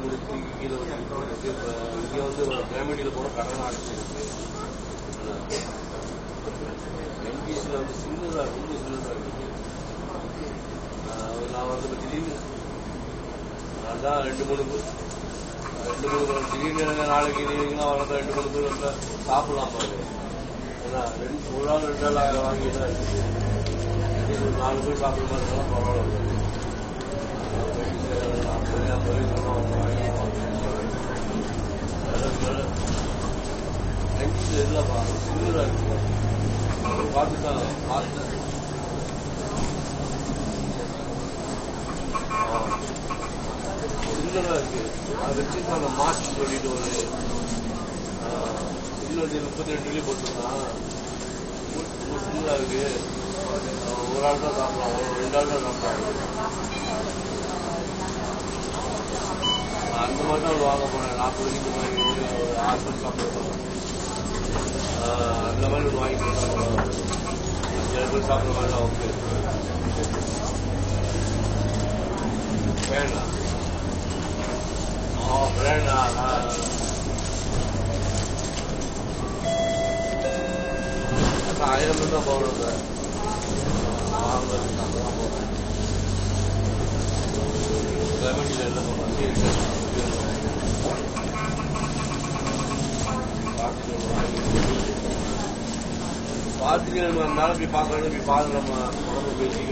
முடிச்சு கீழே வச்சு இங்கே வந்து கிராமீணியில் போன கடன் அடைச்சிருக்கு. எம்பிசியில் வந்து சின்னதாக ரொம்ப சின்னதாக இருக்குது. நான் வந்து திடீர்னு அதான் 2-3 திடீர்னு நாளைக்கு நீங்களும் அவ்வளோதான் 2-3 பேர் வந்து சாப்பிடலாம் பாரு. ஏன்னா ஒரு நாள் 2 நாள் வாங்கி தான் இருக்குது. 4 பேர் சாப்பிட்ற மாதிரி இருந்தாலும் பரவாயில்ல. இல்லப்பா சின்னதாக இருக்கு. பார்த்துதான் பார்த்தேன். சின்னதாக இருக்கு. அதை வச்சுருக்காங்க மார்ச் சொல்லிட்டு ஒரு இன்னொரு 32 போட்டுருந்தான். சின்னதாக இருக்கு. ஒரு ஆள் தான் சாப்பிடலாம், 2 ஆள் தான் சாப்பிடலாம். அந்த மாதிரி தான் வாங்க போனேன். 40 மணிக்கு மாதிரி ஒரு 6 பேர் சாப்பிடுவோம். அந்த மாதிரி ஒன்று வாங்கிக்கலாம். 7 பேர் சாப்பிட்ற மாதிரிலாம் ஓகே. வேணா வேணா 1000 பேர் தான் போகணும் சார். கிராமீணியில் என்ன பண்ணுறாங்க பார்த்துட்டு இருந்தாலும் போய் பார்க்கணும். போய் பார்த்து நம்ம உடம்பு பேசிக்க